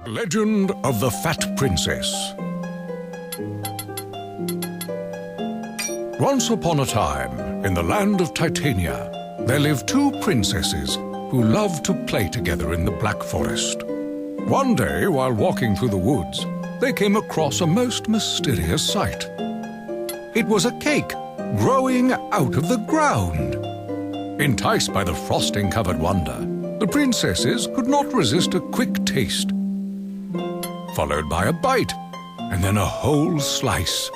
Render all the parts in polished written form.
Legend of the Fat Princess. Once upon a time, in the land of Titania, there lived two princesses who loved to play together in the Black Forest. One day, while walking through the woods, they came across a most mysterious sight. It was a cake growing out of the ground. Enticed by the frosting-covered wonder, the princesses could not resist a quick taste, followed by a bite, and then a whole slice.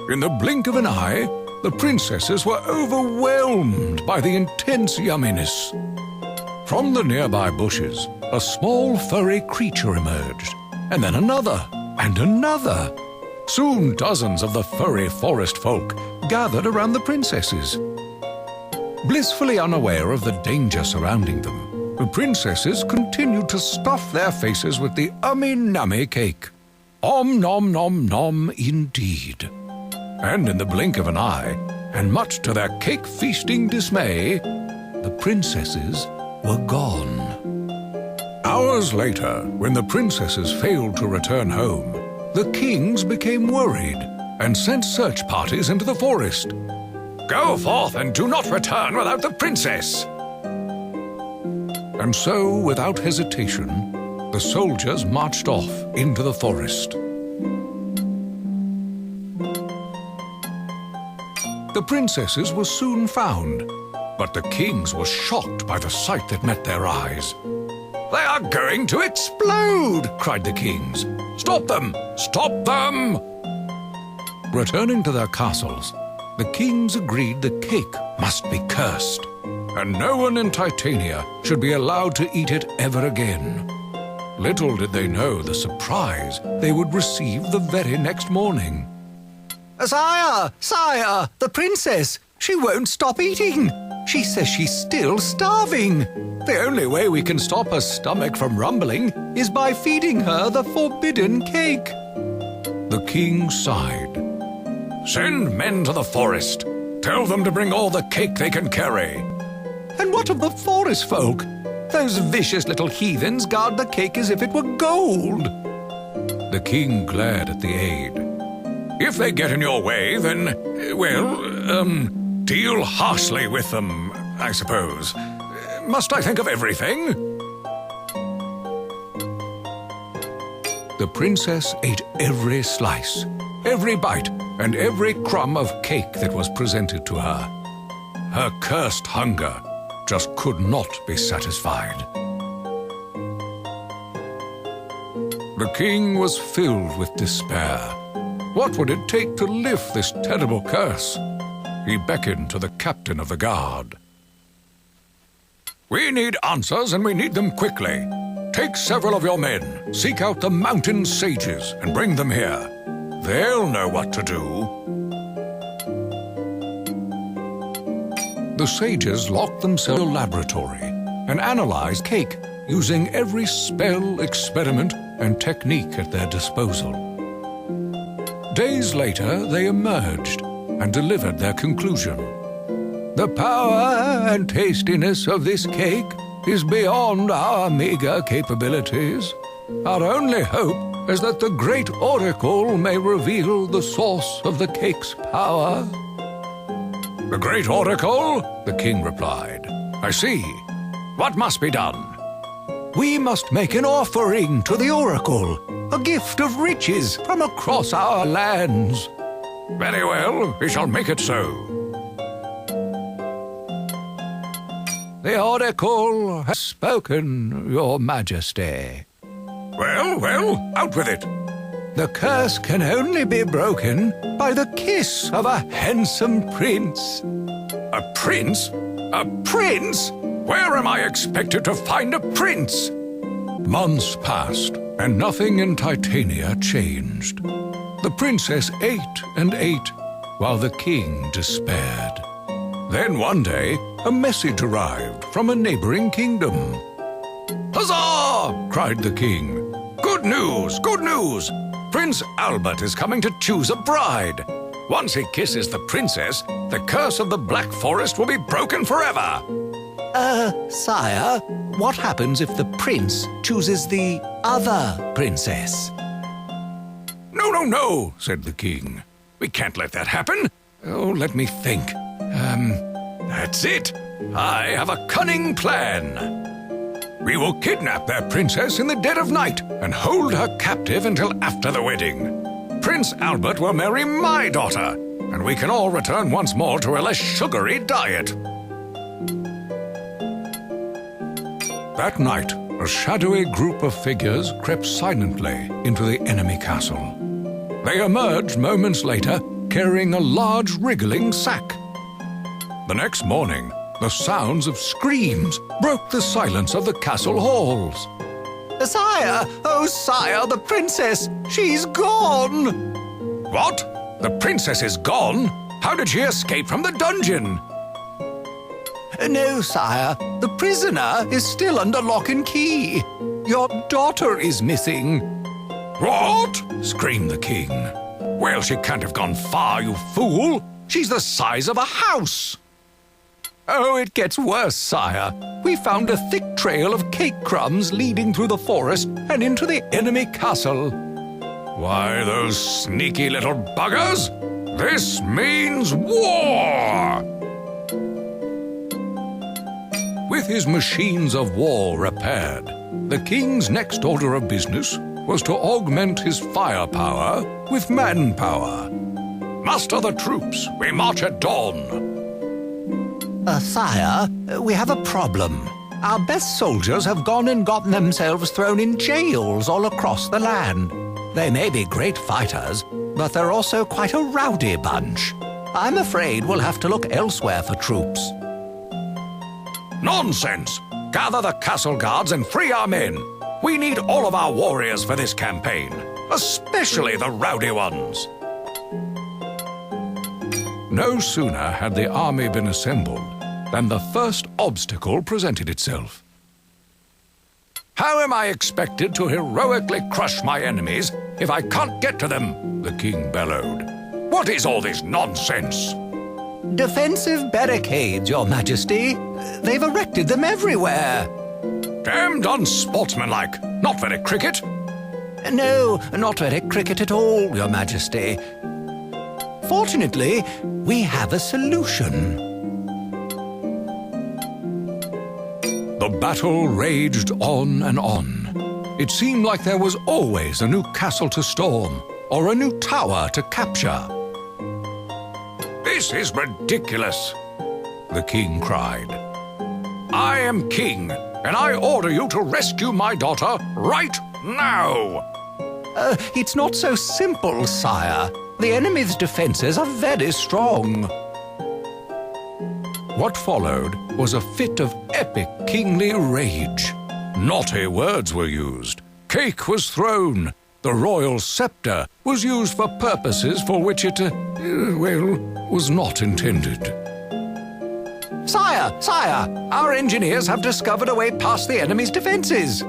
In the blink of an eye, the princesses were overwhelmed by the intense yumminess. From the nearby bushes, a small furry creature emerged, and then another, and another. Soon dozens of the furry forest folk gathered around the princesses. Blissfully unaware of the danger surrounding them, the princesses continued to stuff their faces with the ummy-nummy cake. Om nom nom nom indeed. And in the blink of an eye, and much to their cake-feasting dismay, the princesses were gone. Hours later, when the princesses failed to return home, the kings became worried and sent search parties into the forest. Go forth and do not return without the princess! And so, without hesitation, the soldiers marched off into the forest. The princesses were soon found, but the kings were shocked by the sight that met their eyes. "They are going to explode!" cried the kings. "Stop them! Stop them!" Returning to their castles, the kings agreed the cake must be cursed, and no one in Titania should be allowed to eat it ever again. Little did they know the surprise they would receive the very next morning. Sire! Sire! The princess! She won't stop eating! She says she's still starving! The only way we can stop her stomach from rumbling is by feeding her the forbidden cake. The king sighed. "Send men to the forest. Tell them to bring all the cake they can carry." And what of the forest folk? Those vicious little heathens guard the cake as if it were gold. The king glared at the aide. "If they get in your way, then, deal harshly with them, I suppose. Must I think of everything?" The princess ate every slice, every bite, and every crumb of cake that was presented to her. Her cursed hunger just could not be satisfied. The king was filled with despair. What would it take to lift this terrible curse? He beckoned to the captain of the guard. "We need answers, and we need them quickly. Take several of your men, seek out the mountain sages, and bring them here. They'll know what to do." The sages locked themselves in a laboratory and analyzed cake using every spell, experiment, and technique at their disposal. Days later, they emerged and delivered their conclusion. "The power and tastiness of this cake is beyond our meager capabilities. Our only hope is that the great oracle may reveal the source of the cake's power." "The great oracle?" the king replied. "I see. What must be done?" We must make an offering to the oracle, a gift of riches from across our lands. "Very well, we shall make it so." The oracle has spoken, Your Majesty. Well, out with it. The curse can only be broken by the kiss of a handsome prince. A prince? A prince? Where am I expected to find a prince? Months passed, and nothing in Titania changed. The princess ate and ate, while the king despaired. Then one day, a message arrived from a neighboring kingdom. "Huzzah!" cried the king. "Good news! Good news! Prince Albert is coming to choose a bride. Once he kisses the princess, the curse of the Black Forest will be broken forever." Sire, what happens if the prince chooses the other princess. No, no, no, said the king. We can't let that happen. Oh, let me think. That's it. I have a cunning plan. We will kidnap their princess in the dead of night and hold her captive until after the wedding. Prince Albert will marry my daughter, and we can all return once more to a less sugary diet. That night, a shadowy group of figures crept silently into the enemy castle. They emerged moments later, carrying a large wriggling sack. The next morning, the sounds of screams broke the silence of the castle halls. Sire! Oh, sire, the princess! She's gone! What? The princess is gone? How did she escape from the dungeon? No, sire. The prisoner is still under lock and key. Your daughter is missing. What? Screamed the king. Well, she can't have gone far, you fool. She's the size of a house. Oh, it gets worse, sire. We found a thick trail of cake crumbs leading through the forest and into the enemy castle. Why, those sneaky little buggers! This means war! With his machines of war repaired, the king's next order of business was to augment his firepower with manpower. Muster the troops, we march at dawn. Sire, we have a problem. Our best soldiers have gone and gotten themselves thrown in jails all across the land. They may be great fighters, but they're also quite a rowdy bunch. I'm afraid we'll have to look elsewhere for troops. Nonsense! Gather the castle guards and free our men. We need all of our warriors for this campaign, especially the rowdy ones. No sooner had the army been assembled than the first obstacle presented itself. How am I expected to heroically crush my enemies if I can't get to them? The king bellowed. What is all this nonsense? Defensive barricades, Your Majesty. They've erected them everywhere. Damned unsportsmanlike. Not very cricket. No, not very cricket at all, Your Majesty. Fortunately, we have a solution. The battle raged on and on. It seemed like there was always a new castle to storm or a new tower to capture. This is ridiculous, the king cried. I am king, and I order you to rescue my daughter right now. It's not so simple, sire. The enemy's defenses are very strong. What followed was a fit of epic kingly rage. Naughty words were used. Cake was thrown. The royal scepter was used for purposes for which it, was not intended. Sire! Sire! Our engineers have discovered a way past the enemy's defenses.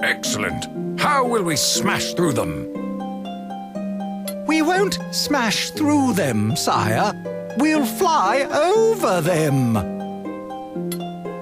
Excellent. How will we smash through them? We won't smash through them, sire. We'll fly over them.